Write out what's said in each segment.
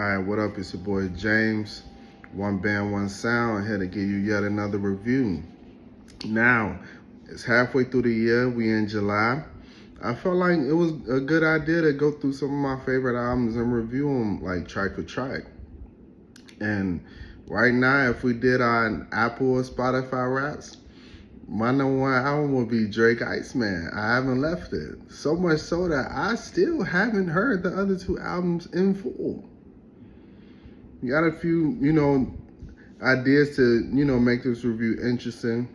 Alright, what up? It's your boy James. One band, one sound. Here to give you yet another review. Now, it's halfway through the year. We in July. I felt like it was a good idea to go through some of my favorite albums and review them like track for track. And right now, if we did on Apple or Spotify raps, my number one album would be Drake Iceman. I haven't left it. So much so that I still haven't heard the other two albums in full. You got a few, ideas to, make this review interesting.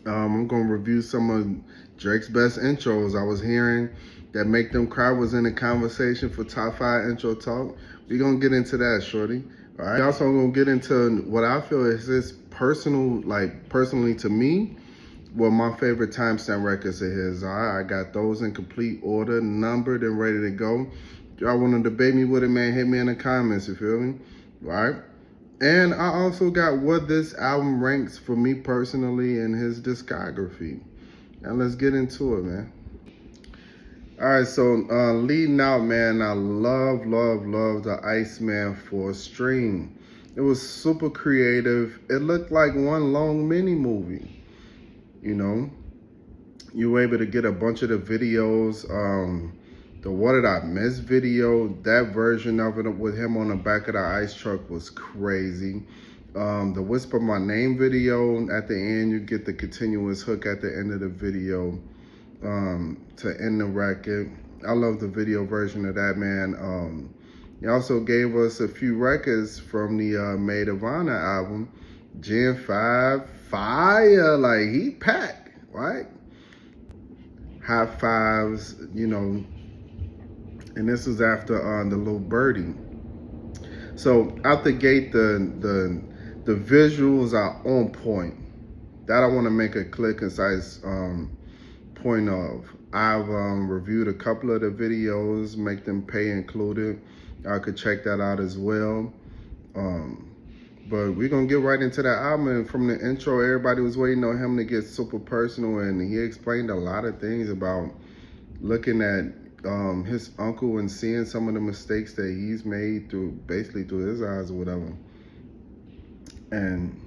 I'm going to review some of Drake's best intros. I was hearing that Make Them Cry was in the conversation for top 5 intro talk. We're going to get into that, shorty. All right. Also, I'm going to get into what I feel is his personally to me, what my favorite timestamp records of his are. I got those in complete order, numbered and ready to go. Y'all want to debate me with it, man, hit me in the comments, you feel me? All right? And I also got what this album ranks for me personally in his discography. Now let's get into it, man. All right, so leading out, man, I love the Iceman 4 stream. It was super creative. It looked like one long mini movie, You were able to get a bunch of the videos. The What Did I Miss video, that version of it with him on the back of the ice truck was crazy. The Whisper My Name video, at the end, you get the continuous hook at the end of the video to end the record. I love the video version of that, man. He also gave us a few records from the Maid of Honor album. Gen 5, fire, like he packed, right? High fives, and this was after the Little Birdie. So out the gate, the visuals are on point. That I want to make a clear, concise point of. I've reviewed a couple of the videos, Make Them Pay included. I could check that out as well. But we're going to get right into that album. And from the intro, everybody was waiting on him to get super personal. And he explained a lot of things about looking at his uncle and seeing some of the mistakes that he's made through his eyes or whatever. And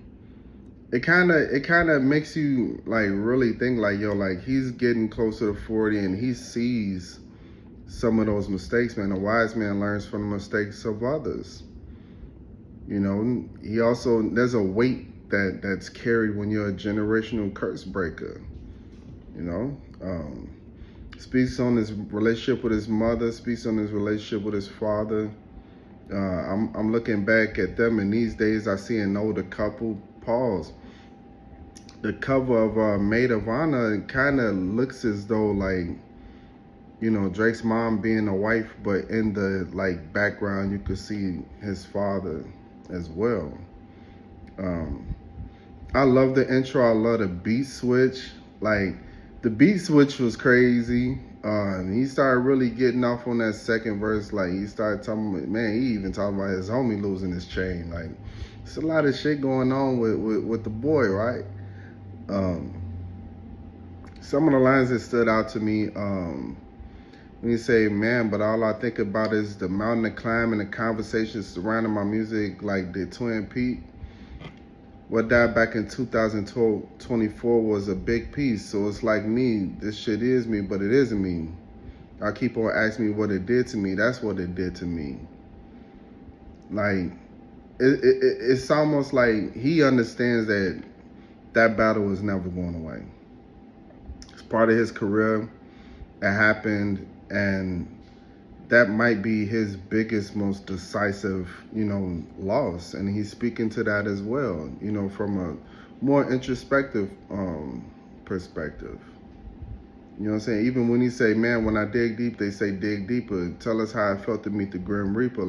it kind of makes you like really think like, yo, like he's getting closer to 40 and he sees some of those mistakes, man. A wise man learns from the mistakes of others. He also, there's a weight that's carried when you're a generational curse breaker, Speaks on his relationship with his mother, speaks on his relationship with his father. I'm looking back at them, and these days I see an older couple. Pause. The cover of Maid of Honor kind of looks as though like, Drake's mom being a wife, but in the background you could see his father as well. I love the intro. I love the beat switch. The beat switch was crazy. He started really getting off on that second verse. He started talking about, man, he even talking about his homie losing his chain. It's a lot of shit going on with the boy, right? Some of the lines that stood out to me, when you say, man, but all I think about is the mountain to climb and the conversations surrounding my music, like the Twin Peak. What died back in 2024 was a big piece. So it's like me, this shit is me, but it isn't me. I keep on asking me what it did to me. That's what it did to me. It's almost like he understands that battle is never going away. It's part of his career. It happened, and that might be his biggest, most decisive, loss. And he's speaking to that as well, from a more introspective perspective. You know what I'm saying? Even when he say, man, when I dig deep, they say dig deeper. Tell us how it felt to meet the Grim Reaper.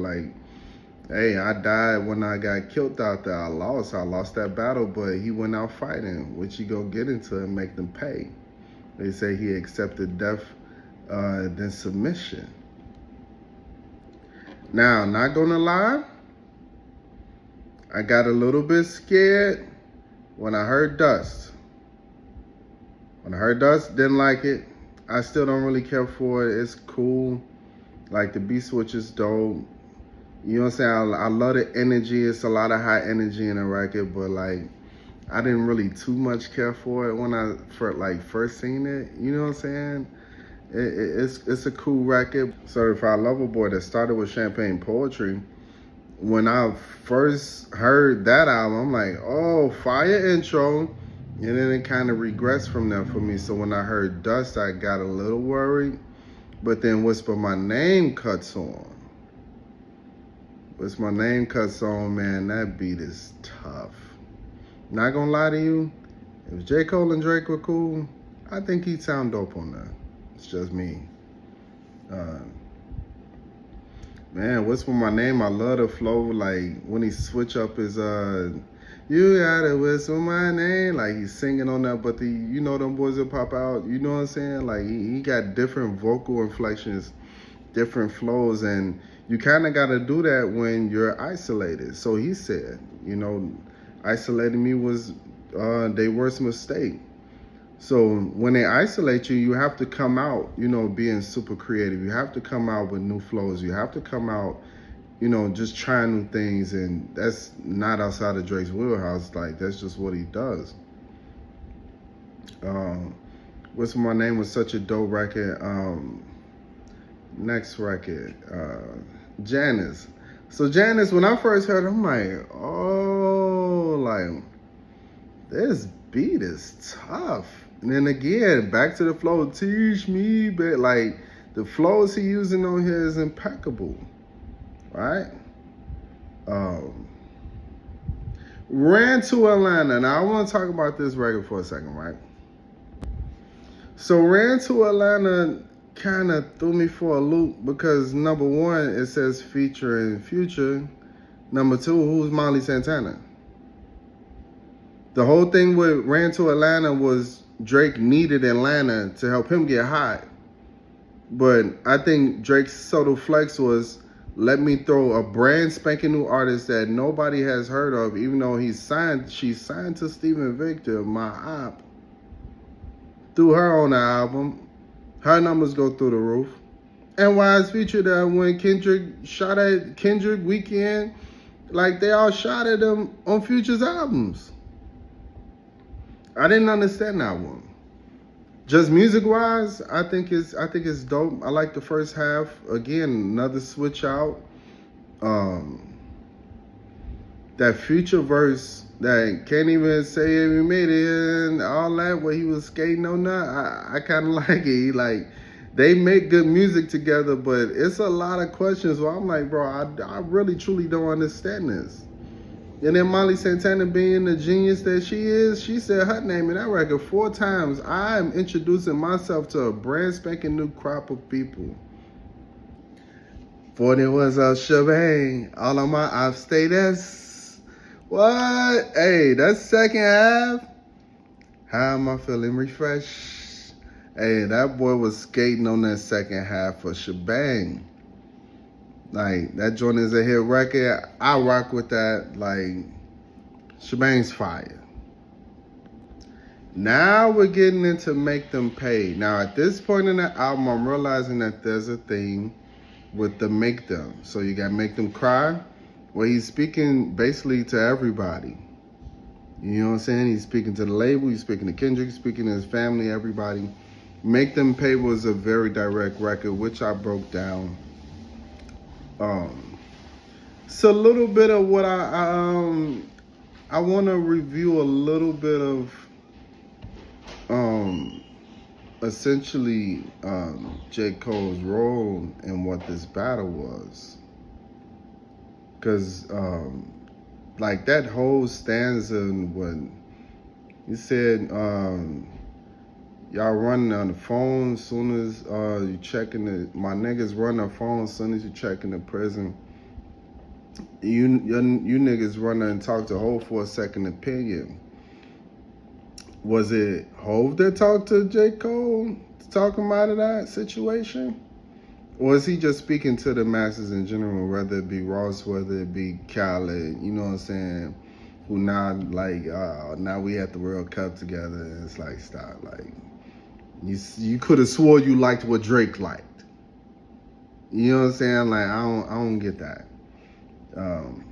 Hey, I died when I got killed out there. I lost that battle, but he went out fighting, which he gonna get into and make them pay. They say he accepted death, then submission. Now, not gonna lie, I got a little bit scared when I heard Dust. Didn't like it. I still don't really care for it. It's cool. The beat switch is dope. You know what I'm saying? I love the energy. It's a lot of high energy in the record, but like I didn't really too much care for it when I first seen it. You know what I'm saying? It's a cool record. Certified Lover Boy that started with Champagne Poetry. When I first heard that album, I'm like, oh, fire intro. And then it kind of regressed from there for me. So when I heard Dust, I got a little worried. But then Whisper My Name cuts on. Whisper My Name cuts on, man, that beat is tough. Not gonna lie to you, if J. Cole and Drake were cool, I think he'd sound dope on that. It's just me. Man, Whisper My Name, I love the flow. Like when he switch up his you gotta whisper my name, like he's singing on that, but them boys that pop out, you know what I'm saying? Like he got different vocal inflections, different flows, and you kind of got to do that when you're isolated. So he said, isolating me was their worst mistake. So when they isolate you, you have to come out, being super creative. You have to come out with new flows. You have to come out, just trying new things. And that's not outside of Drake's wheelhouse. Like, that's just what he does. Whisper My Name was such a dope record. Next record, Janice. So Janice, when I first heard it, I'm like, oh, like, this beat is tough. And then again, back to the flow, teach me, but like the flows he using on here is impeccable, right? Ran to Atlanta. Now I want to talk about this record for a second, right? So Ran to Atlanta kind of threw me for a loop because number one, it says featuring Future. Number two, who's Molly Santana? The whole thing with Ran to Atlanta was Drake needed Atlanta to help him get hot. But I think Drake's subtle flex was, let me throw a brand spanking new artist that nobody has heard of, even though she's signed to Steven Victor, my op. Threw her on the album. Her numbers go through the roof. And why is featured that when Kendrick shot at Kendrick Weekend, like they all shot at him on Future's albums. I didn't understand that one. Just music-wise, I think it's dope. I like the first half. Again, another switch out. That Future verse that can't even say if he made it and all that, where he was skating on that, I kind of like it. Like, they make good music together, but it's a lot of questions where I'm like, bro, I really, truly don't understand this. And then Molly Santana, being the genius that she is, she said her name in that record 4 times. I am introducing myself to a brand spanking new crop of people. 40 was a shebang. All of my ops stay this. What? Hey, that second half. How am I feeling refreshed? Hey, that boy was skating on that second half for shebang. Like, that joint is a hit record. I rock with that. Like, shebang's fire. Now we're getting into Make Them Pay. Now, at this point in the album, I'm realizing that there's a theme with the Make Them. So you got Make Them Cry, where he's speaking basically to everybody. You know what I'm saying? He's speaking to the label, he's speaking to Kendrick, speaking to his family, everybody. Make Them Pay was a very direct record, which I broke down. So a little bit of what I want to review a little bit of essentially J. Cole's role in what this battle was, because like that whole stanza when he said y'all running on the phone as soon as you checking my niggas run their phone as soon as you check in the prison. You niggas run there and talk to Hov for a second opinion. Was it Hov that talked to J. Cole to talk him out of that situation? Or is he just speaking to the masses in general, whether it be Ross, whether it be Khaled, you know what I'm saying? Who now like, now we at the World Cup together, and it's like, stop, like, you could have swore you liked what Drake liked. You know what I'm saying? Like, I don't get that. Um,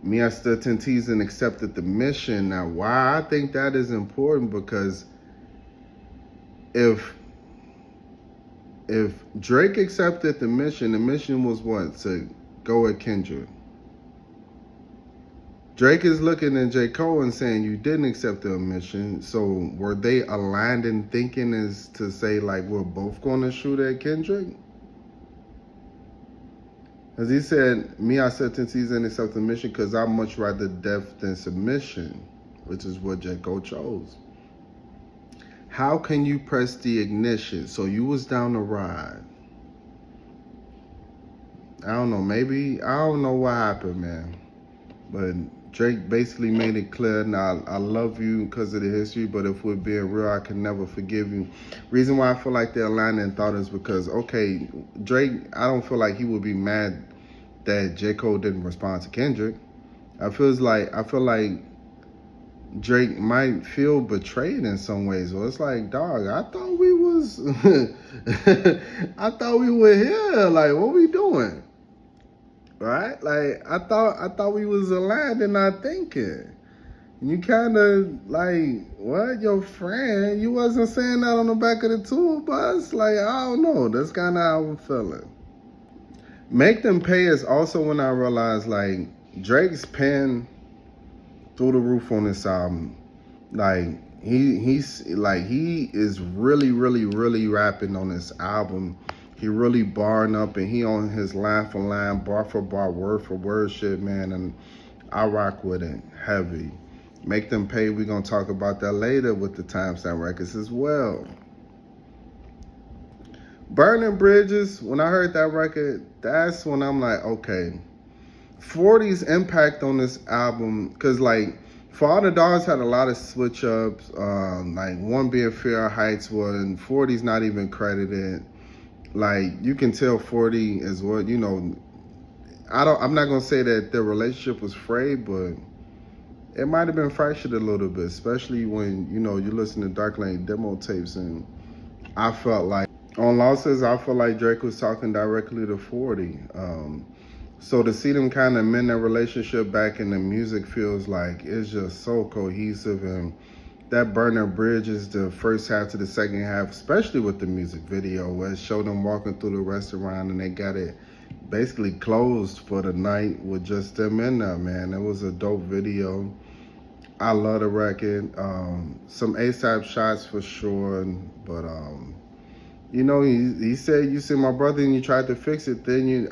Me, I stood 10 T's and accepted the mission. Now, why I think that is important, because if if Drake accepted the mission was what? To go at Kendrick. Drake is looking at J. Cole and saying, you didn't accept the mission. So were they aligned in thinking as to say, like, we're both going to shoot at Kendrick? As he said, me, I said 10 T's and accept the mission because I'd much rather death than submission, which is what J. Cole chose. How can you press the ignition? So you was down the ride. I don't know, maybe, I don't know what happened, man. But Drake basically made it clear, now I love you because of the history, but if we're being real, I can never forgive you. Reason why I feel like they're aligned in thought is because, okay, Drake, I don't feel like he would be mad that J. Cole didn't respond to Kendrick. I feel like Drake might feel betrayed in some ways. Well, it's like, dog, I thought we was, I thought we were here. Like, what we doing? Right? Like, I thought we was aligned in our thinking. You kind of like, what? Your friend? You wasn't saying that on the back of the tour bus? Like, I don't know. That's kind of how I'm feeling. Make Them Pay is also when I realized, like, Drake's pen through the roof on this album. Like, he is really rapping on this album. He really barring up, and he on his line for line, bar for bar, word for word shit, man. And I rock with it heavy. Make Them Pay, we're going to talk about that later with the Timestamp Records as well. Burning Bridges, when I heard that record, that's when I'm like, okay. 40's impact on this album, because like, For All the Dogs had a lot of switch ups, like one being Fear Heights, one 40's not even credited. Like, you can tell 40 is what, you know, I'm not gonna say that their relationship was frayed, but it might have been fractured a little bit, especially when, you know, you listen to Dark Lane demo tapes, and I felt like on Losses, I feel like Drake was talking directly to 40. So to see them kind of mend their relationship back in the music feels like it's just so cohesive. And that Burner Bridge is the first half to the second half, especially with the music video, where it showed them walking through the restaurant and they got it basically closed for the night with just them in there, man. It was a dope video. I love the record. Some ASAP shots for sure, but you know, he said, you see my brother and you tried to fix it, then you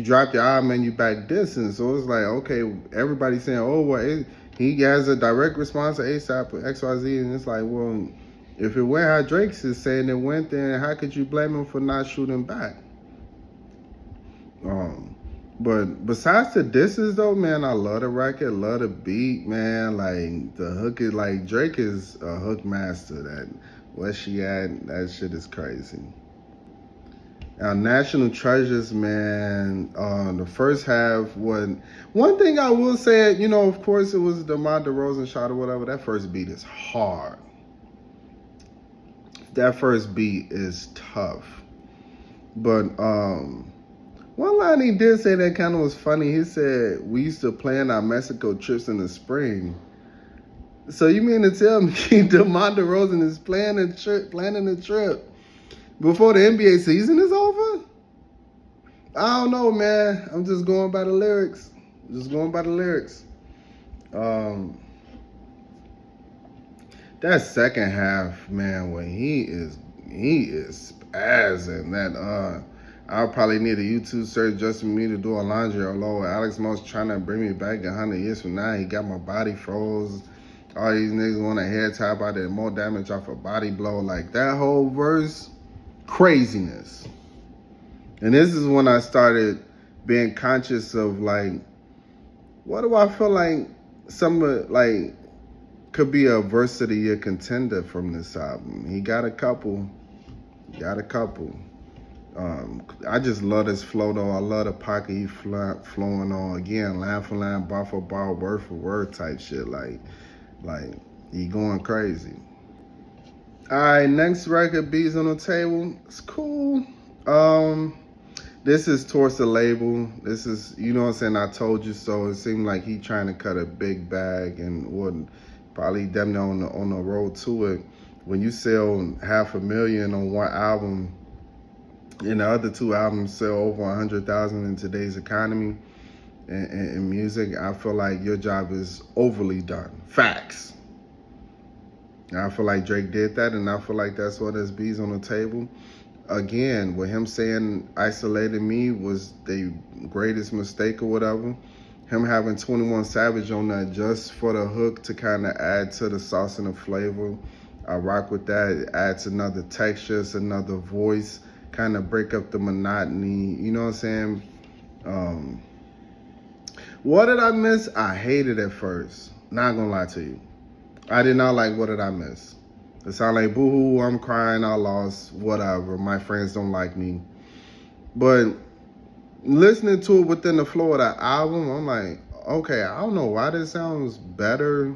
dropped your album and you back distance. So it's like, okay, everybody's saying, oh, well, he has a direct response to ASAP or XYZ, and it's like, well, if it went how Drake's is saying it went, then how could you blame him for not shooting back? But besides the disses though, man, I love the record, love the beat, man. Like, the hook is like, Drake is a hook master. That where she at, that shit is crazy. Now, National Treasures, man, the first half, one thing I will say, you know, of course it was the DeMar DeRozan shot or whatever, that first beat is hard. That first beat is tough. But one line he did say that kind of was funny. He said, we used to plan our Mexico trips in the spring. So you mean to tell me DeMar DeRozan is planning a trip before the NBA season is over? I don't know, man. I'm just going by the lyrics. That second half, man, when he is spazzing that, I'll probably need a YouTube search just for me to do a laundry. Although Alex Moss trying to bring me back 100 years from now, he got my body froze. All these niggas want a head top. I did more damage off a body blow. Like, that whole verse, craziness. And this is when I started being conscious of, like, what do I feel like could be a verse of the year contender from this album? He got a couple. I just love this flow though. I love the pocket he flowing on. Again, line for line, bar for bar, word for word type shit. Like he going crazy. All right, next record, Beats on the Table. It's cool. This is towards the label. This is, you know what I'm saying, I told you so. It seemed like he trying to cut a big bag and wouldn't probably damn near on the road to it. When you sell 500,000 on one album and the other two albums sell over 100,000 in today's economy and music, I feel like your job is overly done. Facts. And I feel like Drake did that, and I feel like that's what his B's on the table. Again, with him saying Isolated Me was the greatest mistake or whatever, him having 21 Savage on that just for the hook to kind of add to the sauce and the flavor, I rock with that. It adds another texture, it's another voice, kind of break up the monotony, you know what I'm saying? What Did I Miss? I hated it at first, not gonna lie to you. I did not like What Did I Miss. It sounded like boo-hoo, I'm crying, I lost, whatever, my friends don't like me. But listening to it within the flow of the album, I'm like, okay, I don't know why this sounds better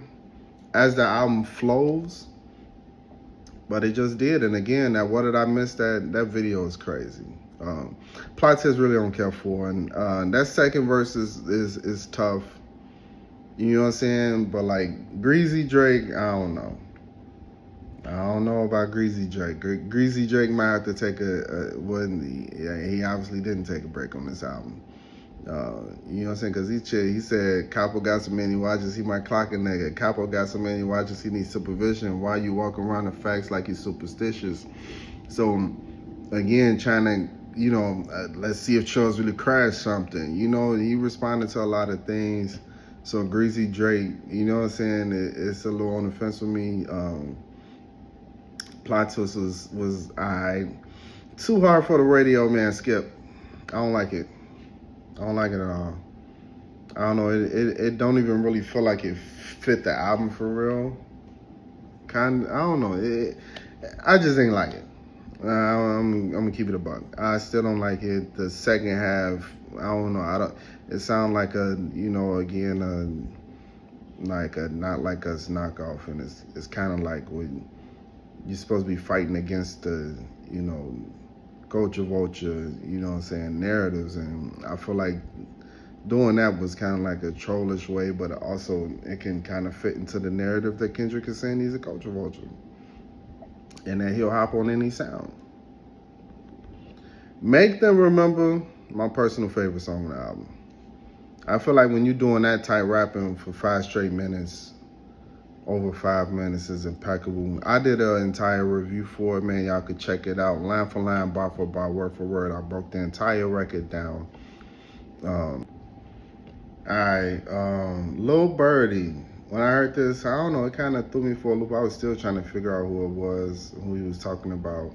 as the album flows, but it just did. And again, that What Did I Miss, that video is crazy. Plot twist really don't care for, and that second verse is tough. You know what I'm saying? But like Greasy Drake, I don't know. I don't know about Greasy Drake. Greasy Drake might have to take he obviously didn't take a break on this album. You know what I'm saying? Because he said Capo got so many watches, he might clock a nigga. Capo got so many watches, he needs supervision. Why you walk around the facts like you're superstitious? So, again, trying to, you know, let's see if Charles really crashed something. You know, he responded to a lot of things. So, Greasy Drake, you know what I'm saying? It's a little on the fence with me. Plot twist was alright. Too hard for the radio, man. Skip. I don't like it. I don't like it at all. I don't know. It don't even really feel like it fit the album for real. I don't know. I just ain't like it. I'm gonna keep it a buck. I still don't like it. The second half, I don't know. It sounds like a, you know, again, like a Not Like Us knockoff, and it's kind of like when you're supposed to be fighting against the, you know, culture vulture, you know what I'm saying, narratives. And I feel like doing that was kind of like a trollish way, but also it can kind of fit into the narrative that Kendrick is saying he's a culture vulture. And that he'll hop on any sound. Make Them Remember, my personal favorite song on the album. I feel like when you're doing that type rapping for 5 straight minutes, over 5 minutes is impeccable. I did an entire review for it, man. Y'all could check it out. Line for line, bar for bar, word for word. I broke the entire record down. Lil Birdie. When I heard this, I don't know, it kind of threw me for a loop. I was still trying to figure out who it was, who he was talking about,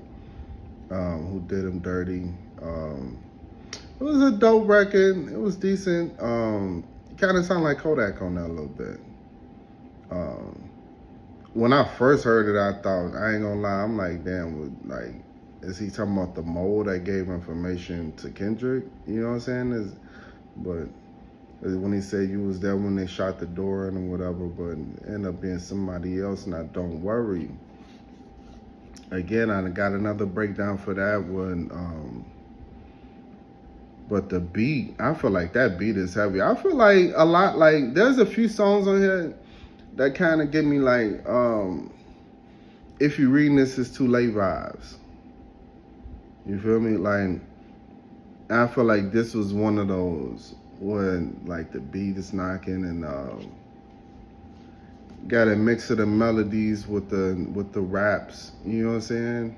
who did him dirty. It was a dope record. It was decent. It kind of sounded like Kodak on that a little bit. When I first heard it, I thought, I ain't gonna lie, I'm like, damn, is he talking about the mole that gave information to Kendrick? You know what I'm saying? But when he said you was there when they shot the door and whatever, but it ended up being somebody else, and I don't worry. Again, I got another breakdown for that one. But the beat, I feel like that beat is heavy. I feel like a lot, like, there's a few songs on here that kind of get me like, if you reading this, it's too late vibes. You feel me? Like, I feel like this was one of those when like the beat is knocking and got a mix of the melodies with the raps. You know what I'm saying?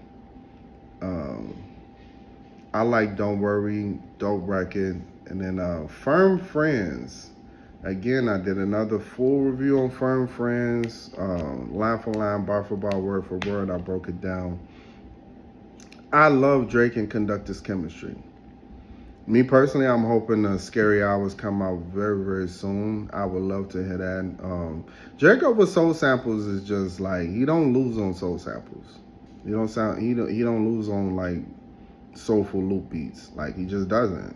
I like Don't Worry, Dope Record, and then Firm Friends. Again, I did another full review on Firm Friends, line for line, bar for bar, word for word. I broke it down. I love Drake and Conductor's chemistry. Me personally, I'm hoping the Scary Hours come out very, very soon. I would love to hear that. Drake over soul samples is just like, he don't lose on soul samples. He don't lose on like soulful loop beats. Like, he just doesn't.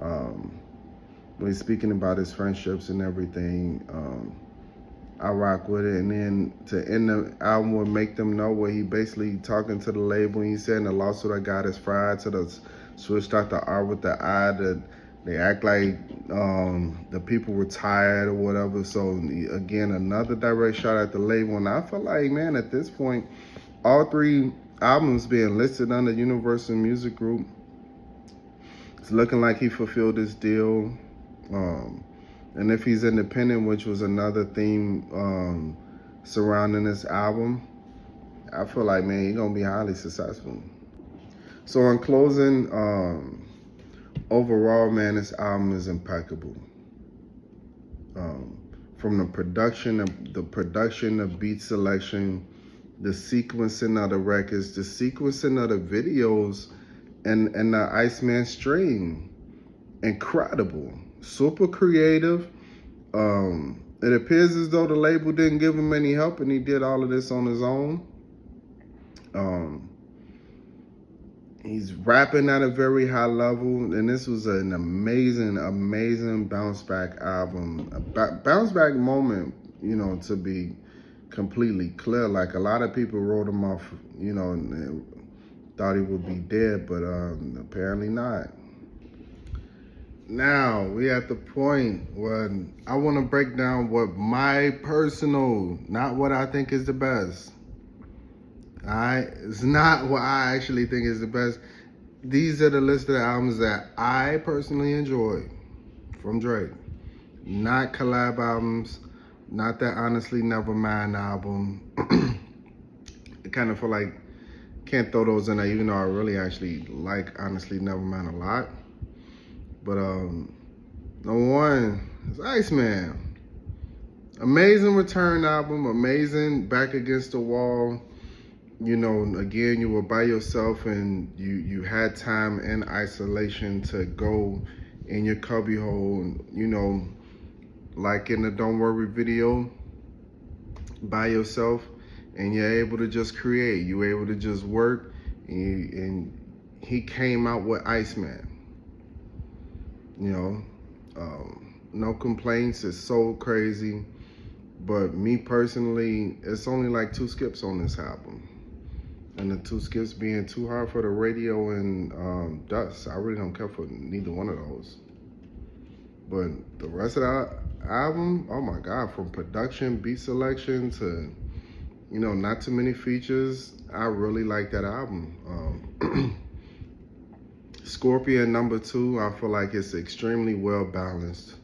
When he's speaking about his friendships and everything, I rock with it. And then to end the album with Make Them Know, where he basically talking to the label. He said, the lawsuit I got is fried, to the switched out the R with the I. They act like the people were tired or whatever. So again, another direct shot at the label. And I feel like, man, at this point, all 3 albums being listed under Universal Music Group, it's looking like he fulfilled his deal. And if he's independent, which was another theme surrounding this album, I feel like, man, he's gonna be highly successful. So in closing, overall, man, this album is impeccable. From the production, the beat selection, the sequencing of the records, the sequencing of the videos, and the Iceman stream, incredible, super creative. It appears as though the label didn't give him any help, and he did all of this on his own. He's rapping at a very high level, and this was an amazing bounce back album, a bounce back moment, you know, to be completely clear. Like, a lot of people wrote him off, you know, and thought he would be dead, but apparently not. Now we at the point where I want to break down what my personal, not what I think is the best. It's not what I actually think is the best. These are the list of the albums that I personally enjoyed from Drake. Not collab albums, not that Honestly Nevermind album. I kind of feel like can't throw those in there, even though I really actually like Honestly Nevermind a lot. But number 1 is Iceman. Amazing Return album, amazing Back Against the Wall. You know, again, you were by yourself and you had time in isolation to go in your cubbyhole, you know, like in the Don't Worry video, by yourself, and you're able to just create. You were able to just work, and he came out with Iceman. You know, no complaints. It's so crazy. But me personally, it's only like 2 skips on this album. And the 2 skips being Too Hard for the Radio and Dust. I really don't care for neither one of those. But the rest of the album, oh my God, from production, beat selection to, you know, not too many features, I really like that album. Scorpion number 2, I feel like it's extremely well balanced.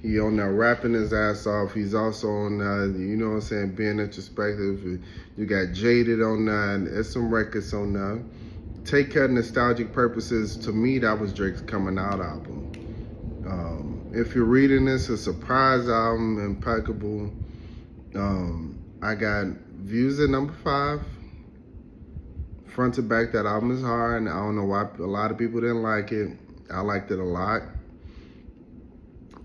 He on there rapping his ass off. He's also on you know what I'm saying, being introspective. You got Jaded on there, and there's some records on there. Take Care of Nostalgic Purposes, to me, that was Drake's coming out album. If you're reading this, a surprise album, impeccable. I got Views at number 5. Front to back, that album is hard, and I don't know why a lot of people didn't like it. I liked it a lot.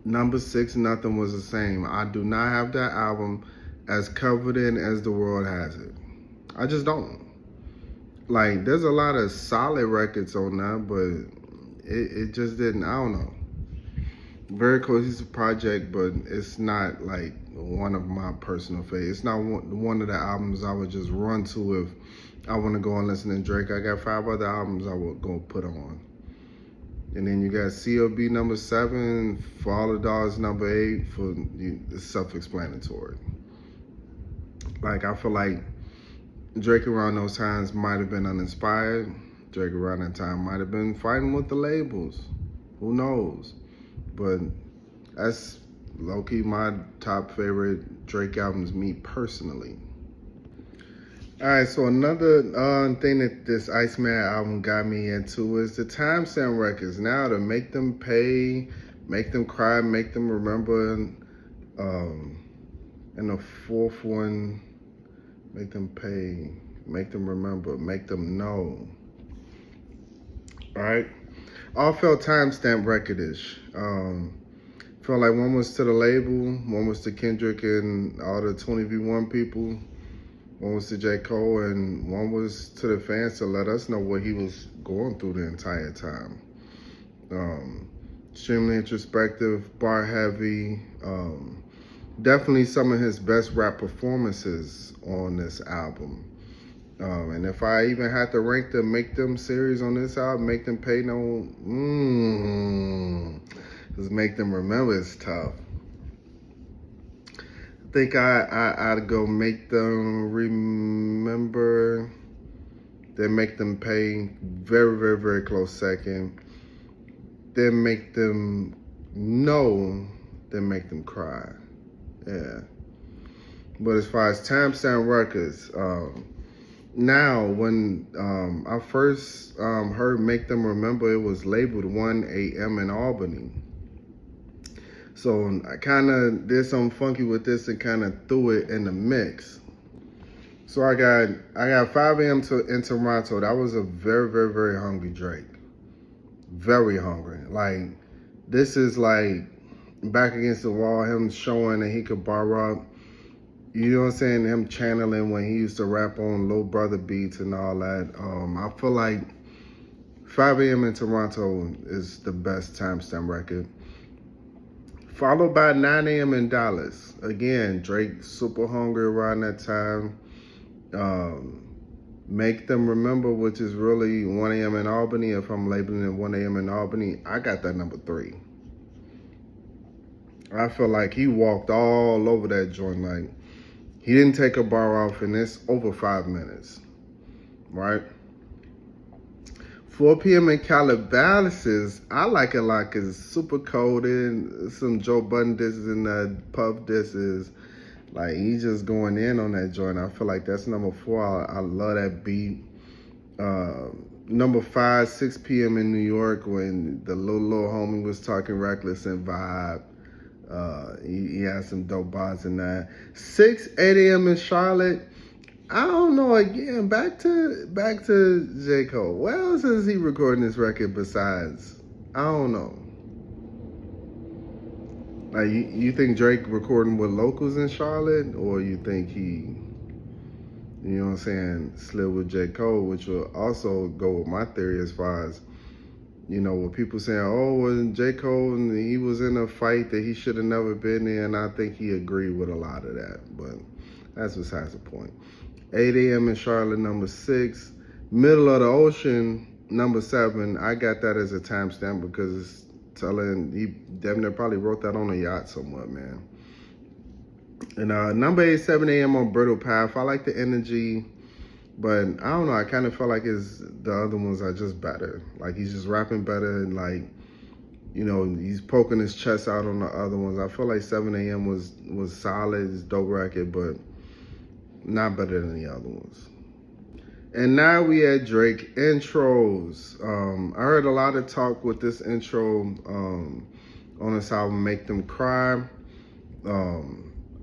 Number 6, Nothing Was the Same. I do not have that album as covered in as the world has it. I just don't. Like, there's a lot of solid records on that, but it just didn't. I don't know. Very cohesive project, but it's not like one of my personal favorites. It's not one of the albums I would just run to if I want to go and listen to Drake. I got 5 other albums I would go put on. And then you got C.O.B. number 7, For All the Dogs number 8, for it's self-explanatory. Like, I feel like Drake around those times might have been uninspired. Drake around that time might have been fighting with the labels. Who knows? But that's low-key my top favorite Drake albums, me personally. All right, so another thing that this Iceman album got me into is the timestamp records. Now to make them pay, make them cry, make them remember. And the 4th one, make them pay, make them remember, make them know. All right, all felt timestamp record-ish. Felt like one was to the label, one was to Kendrick and all the 20v1 people. One was to J. Cole, and one was to the fans to let us know what he was going through the entire time. Extremely introspective, bar heavy, Definitely some of his best rap performances on this album. And if I even had to rank the Make Them series on this album, Make Them Pay No, just Make Them Remember is tough. I think I'd go Make Them Remember, then Make Them Pay, very, very, very close second. Then Make Them Know, then Make Them Cry. Yeah. But as far as timestamp records, now when I first heard Make Them Remember, it was labeled 1 a.m. in Albany. So I kind of did something funky with this and kind of threw it in the mix. So I got 5 a.m. in Toronto. That was a very, very, very hungry Drake. Very hungry. Like, this is like back against the wall, him showing that he could bar up. You know what I'm saying? Him channeling when he used to rap on Low Brother beats and all that. I feel like 5 a.m. in Toronto is the best timestamp record. Followed by 9 a.m. in Dallas. Again, Drake super hungry around that time. Make Them Remember, which is really 1 a.m. in Albany. If I'm labeling it 1 a.m. in Albany, I got that number 3. I feel like he walked all over that joint. Like, he didn't take a bar off, and it's over 5 minutes, right? 4 p.m. in Calabasas, I like it like it's super coded, some Joe Budden disses and Puff disses. Like, he's just going in on that joint. I feel like that's number 4. I love that beat. Number 5, 6 p.m. in New York, when the little homie was talking reckless and vibe. He had some dope bars in that. 8 a.m. in Charlotte. I don't know. Again, back to J. Cole. Where else is he recording this record besides? I don't know. Like, you think Drake recording with locals in Charlotte, or you think he, you know what I'm saying, slid with J. Cole, which will also go with my theory as far as, you know, with people saying, oh, well, J. Cole, and he was in a fight that he should have never been in, and I think he agreed with a lot of that, but that's besides the point. 8 a.m. in Charlotte, number 6. Middle of the Ocean, number 7. I got that as a timestamp because it's telling, he definitely probably wrote that on a yacht somewhere, man. And number 8, 7 a.m. on Brittle Path. I like the energy, but I don't know. I kind of felt like the other ones are just better. Like, he's just rapping better, and like, you know, he's poking his chest out on the other ones. I feel like 7 a.m. was solid. It's a dope record, but not better than the other ones. And now we had Drake intros. I heard a lot of talk with this intro on this album, Make Them Cry.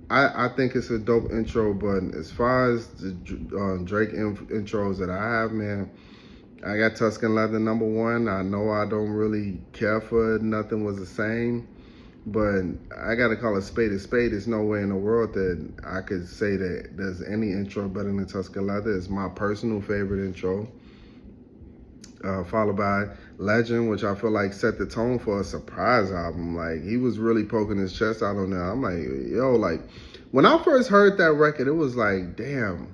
I think it's a dope intro, but as far as the Drake intros that I have, man, I got Tuscan Leather number 1. I know I don't really care for it. Nothing Was the Same. But I got to call a spade a spade. There's no way in the world that I could say that there's any intro better than Tuscan Leather. It's my personal favorite intro. Followed by Legend, which I feel like set the tone for a surprise album. Like, he was really poking his chest out on that. I'm like, yo, like, when I first heard that record, it was like, damn.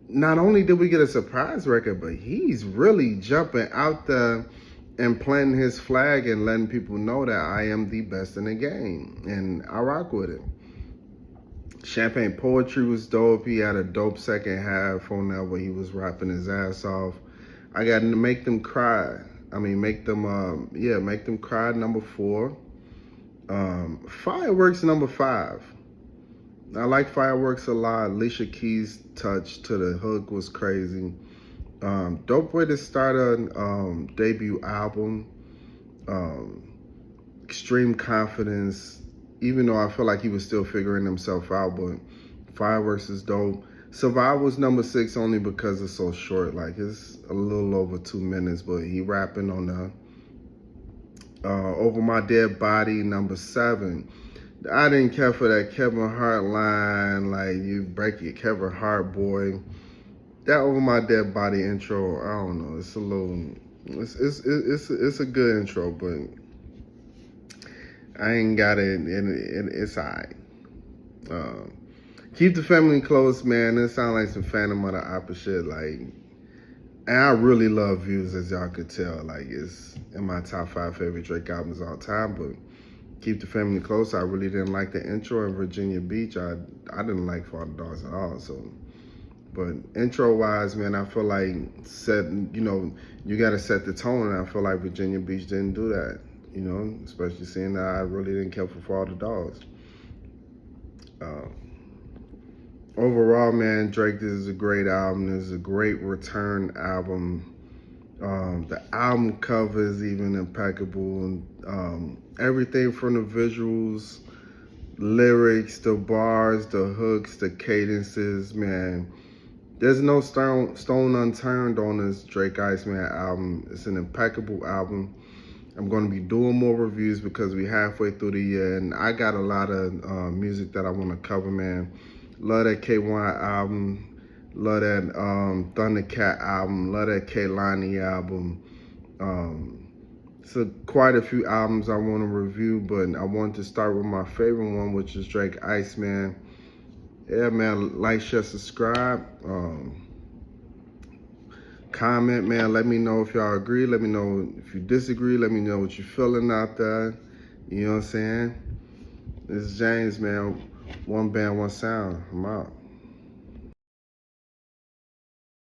Not only did we get a surprise record, but he's really jumping out there and planting his flag and letting people know that I am the best in the game. And I rock with it. Champagne Poetry was dope. He had a dope second half on that where he was rapping his ass off. I got to Make Them Cry. Make Them Cry, number 4. Fireworks, number 5. I like Fireworks a lot. Alicia Keys' touch to the hook was crazy. Dope way to start a debut album. Extreme confidence, even though I feel like he was still figuring himself out, but Fireworks is dope. Survive was number 6 only because it's so short. Like, it's a little over 2 minutes, but he rapping on the Over My Dead Body, number 7. I didn't care for that Kevin Hart line, like, you break your Kevin Hart, boy. That Over My Dead Body intro, I don't know. It's a little, it's a good intro, but I ain't got it, and it's all right. Keep the family close, man. It sounds like some Phantom of the Opera shit. Like, and I really love Views, as y'all could tell. Like, it's in my top 5 favorite Drake albums all time. But Keep the Family Close, I really didn't like the intro. In Virginia Beach, I didn't like For the Dogs at all. So, but intro wise, man, I feel like you got to set the tone. And I feel like Virginia Beach didn't do that. Especially seeing that I really didn't care for the Dogs. Overall, man, Drake, this is a great album. This is a great return album. The album cover is even impeccable. And everything from the visuals, lyrics, the bars, the hooks, the cadences, man. There's no stone unturned on this Drake Iceman album. It's an impeccable album. I'm going to be doing more reviews because we're halfway through the year, and I got a lot of music that I want to cover, man. Love that K1 album. Love that Thundercat album. Love that Kehlani album. So quite a few albums I want to review, but I want to start with my favorite one, which is Drake Iceman. Yeah, man, like, share, subscribe. Comment, man. Let me know if y'all agree. Let me know if you disagree. Let me know what you're feeling out there. You know what I'm saying? This is James, man. One band, one sound. I'm out.